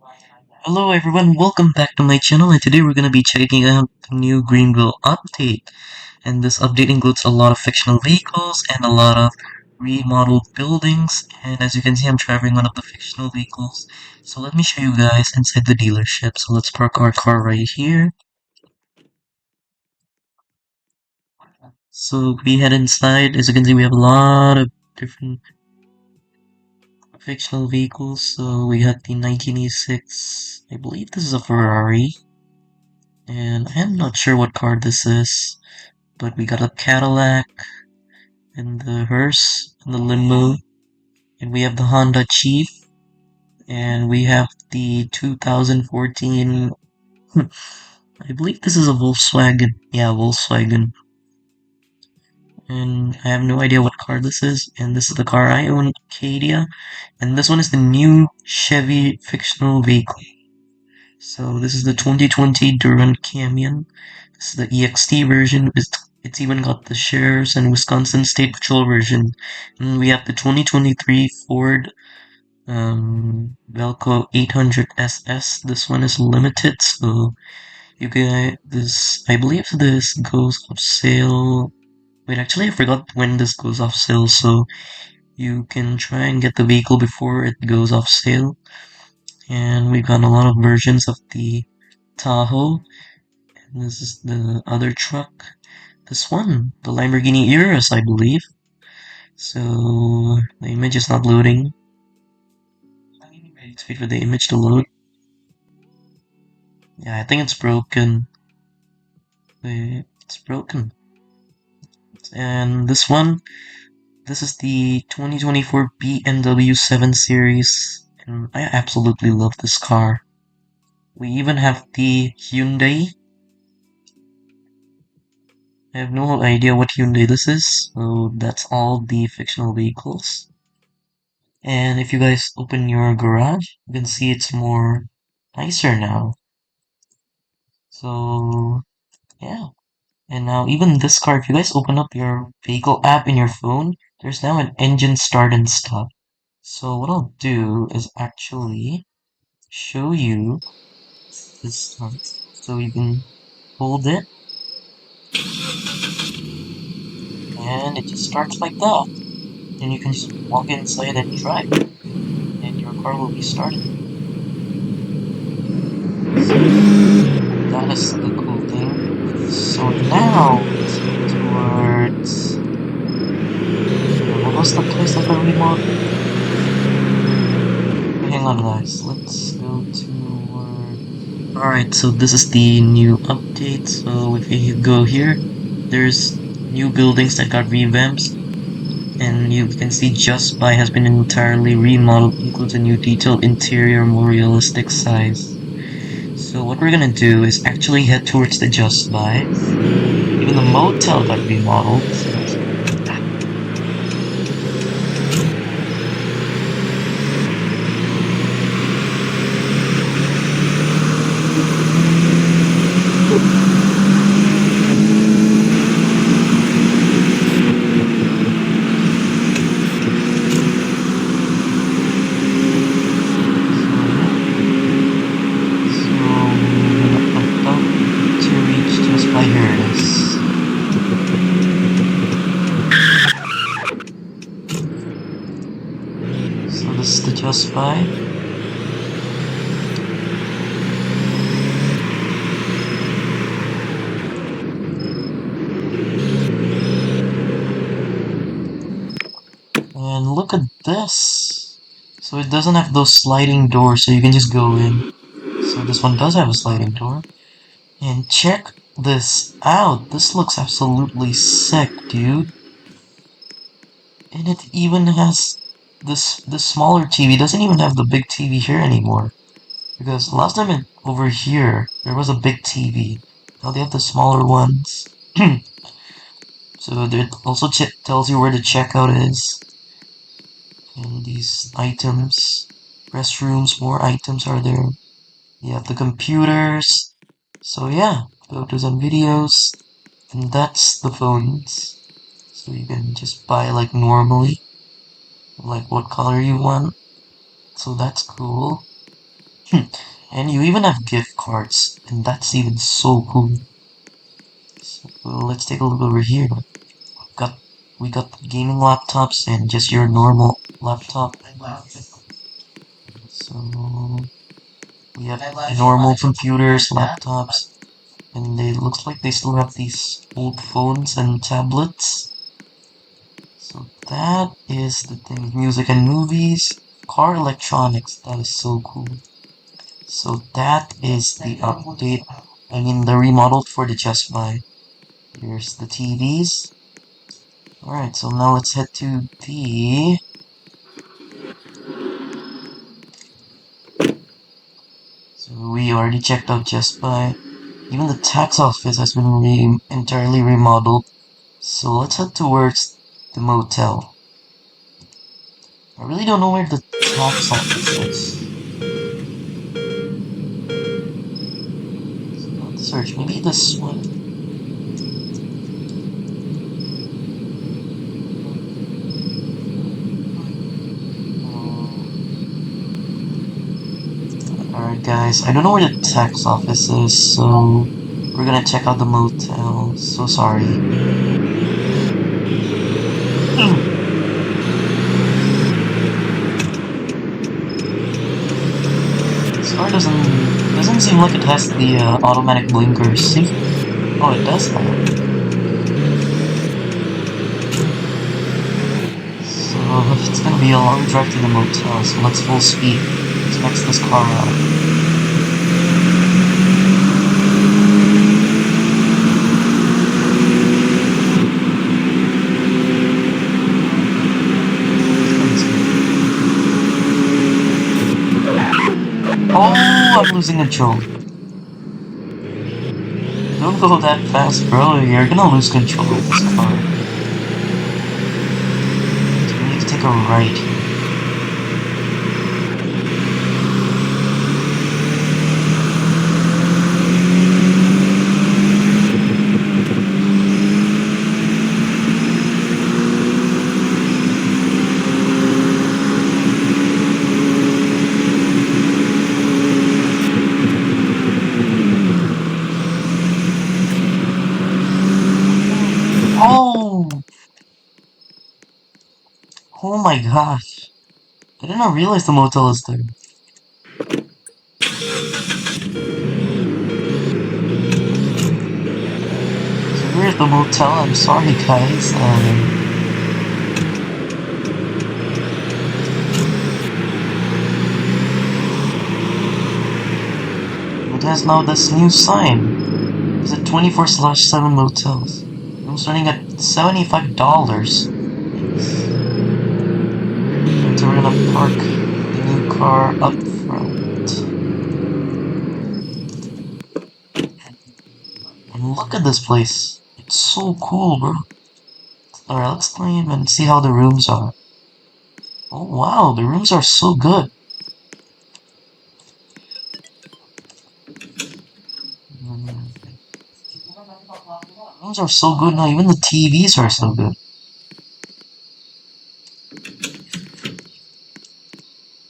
Hello everyone, welcome back to my channel, and today we're going to be checking out the new Greenville update. And this update includes a lot of fictional vehicles and a lot of remodeled buildings. And as you can see, I'm driving one of the fictional vehicles. So let me show you guys inside the dealership. So let's park our car right here. So we head inside. As you can see, we have a lot of different fictional vehicles. So we got the 1986, I believe this is a Ferrari. And I am not sure what car this is. But we got a Cadillac and the hearse and the limo, and we have the Honda Chief, and we have the 2014. I believe this is a Volkswagen. Yeah, Volkswagen. And I have no idea what car this is. And this is the car I own, Acadia. And this one is the new Chevy fictional vehicle. So this is the 2020 Durant Canyon. This is the EXT version. It's even got the Sheriff's and Wisconsin State Patrol version. And we have the 2023 Ford Velco 800 SS. This one is limited, so you get this. I believe this goes off sale. Wait, actually, I forgot when this goes off sale, so you can try and get the vehicle before it goes off sale. And we've got a lot of versions of the Tahoe. And this is the other truck. This one, the Lamborghini Urus, I believe. So the image is not loading. Let's wait for the image to load. Yeah, I think it's broken. Wait, it's broken. And this one, this is the 2024 BMW 7 Series. And I absolutely love this car. We even have the Hyundai. I have no idea what Hyundai this is, so that's all the fictional vehicles. And if you guys open your garage, you can see it's more nicer now. So, yeah. And now even this car, if you guys open up your vehicle app in your phone, there's now an engine start and stop. So what I'll do is actually show you this start. So you can hold it, and it just starts like that. And you can just walk inside and drive, and your car will be started. So that is the cool thing. So now let's go towards. What was the place that got remodeled? Hang on, guys. Let's go toward. Alright, so this is the new update. So if you go here, there's new buildings that got revamped, and you can see Just Buy has been entirely remodeled, includes a new detailed interior, more realistic size. So what we're gonna do is actually head towards the Just Buy. Even the motel got remodeled. So yeah, so we're gonna pump up to reach Just Buy. Here it is. So this is the Just Buy. And look at this. So it doesn't have those sliding doors, so you can just go in. So this one does have a sliding door. And check this out. This looks absolutely sick, dude. And it even has this smaller TV. It doesn't even have the big TV here anymore. Because last time over here, there was a big TV. Now they have the smaller ones. So it also tells you where the checkout is. And these items, restrooms, more items are there. You have the computers. So yeah, photos and videos. And that's the phones. So you can just buy like normally, like what color you want. So that's cool. And you even have gift cards, and that's even so cool. So let's take a look over here. Got we got gaming laptops and just your normal laptop. So we have normal computers, laptops, and they looks like they still have these old phones and tablets. So that is the thing. Music and movies, car electronics. That is so cool. So that is the update. I mean the remodeled for the Just Buy. Here's the TVs. Alright, so now let's head to the... So we already checked out Just Buy. Even the tax office has been entirely remodeled. So let's head towards the motel. I really don't know where the tax office is. So let's search. Maybe this one. Alright guys, I don't know where the tax office is, so we're gonna check out the motel. So sorry. This car doesn't seem like it has the automatic blinkers. See? Oh, it does have. So it's gonna be a long drive to the motel, so let's full speed. Let's max this car out. Oh, I'm losing control. Don't go that fast, bro. You're gonna lose control of this car. So we need to take a right here. Oh! Oh my gosh. I did not realize the motel is there. So we're at the motel. I'm sorry, guys. It has now this new sign. It's at 24/7 motels. I'm starting at $75. So we're gonna park the new car up front. And look at this place. It's so cool, bro. Alright, let's climb and see how the rooms are. Oh wow, the rooms are so good. Rooms are so good now, even the TVs are so good.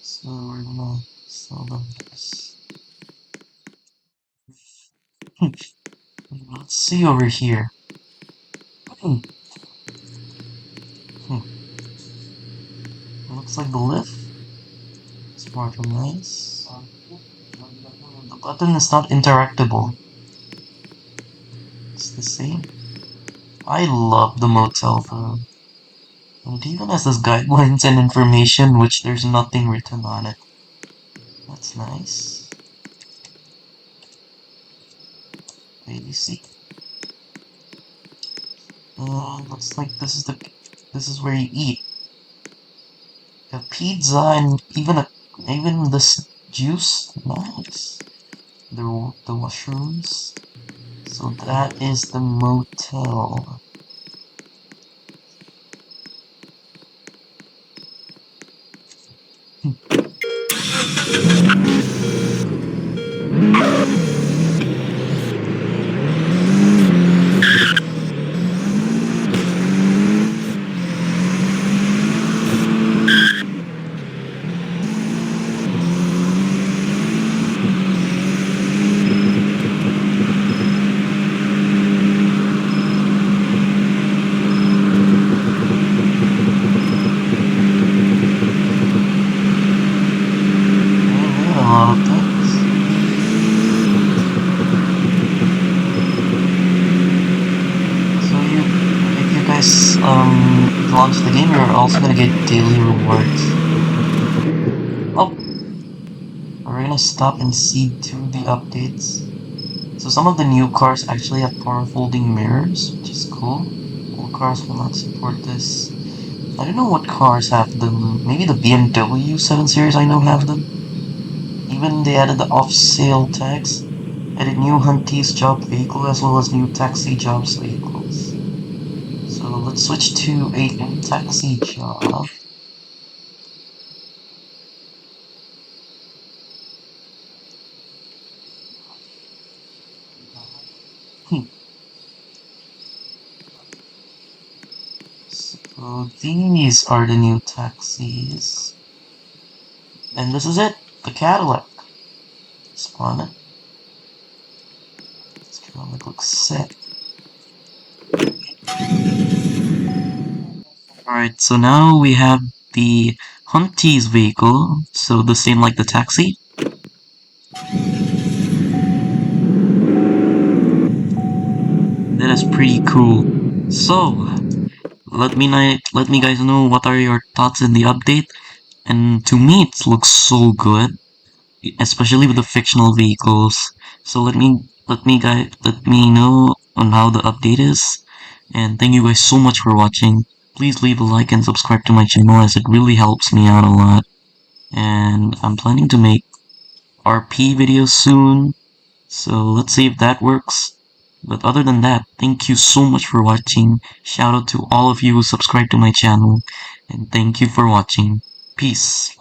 So we're gonna sell them this. Let's see over here. Hmm. Looks like the lift. Smart and nice. The button is not interactable. It's the same. I love the motel though. And it even has this guidelines and information which there's nothing written on it. That's nice. Wait, you see? Looks like this is where you eat. A pizza and even this juice. Nice. The washrooms. So that is the motel. lot of things. So if you guys launch the game, you're also gonna get daily rewards. Oh, we're gonna stop and see through the updates. So some of the new cars actually have power folding mirrors, which is cool. All cars will not support this. I don't know what cars have them. Maybe the BMW 7 Series I know have them. Even they added the off-sale tags, added new Hunties job vehicle as well as new taxi jobs vehicles. So let's switch to a new taxi job. Hmm. So these are the new taxis. And this is it, the Cadillac. Spawn it. This Cadillac looks sick. Alright, so now we have the Hunties vehicle, so the same like the taxi. That is pretty cool. So, let me guys know what are your thoughts in the update. And to me, it looks so good, especially with the fictional vehicles. So let me know on how the update is. And thank you guys so much for watching. Please leave a like and subscribe to my channel as it really helps me out a lot. And I'm planning to make RP videos soon, so let's see if that works. But other than that, thank you so much for watching. Shout out to all of you who subscribe to my channel. And thank you for watching. Peace.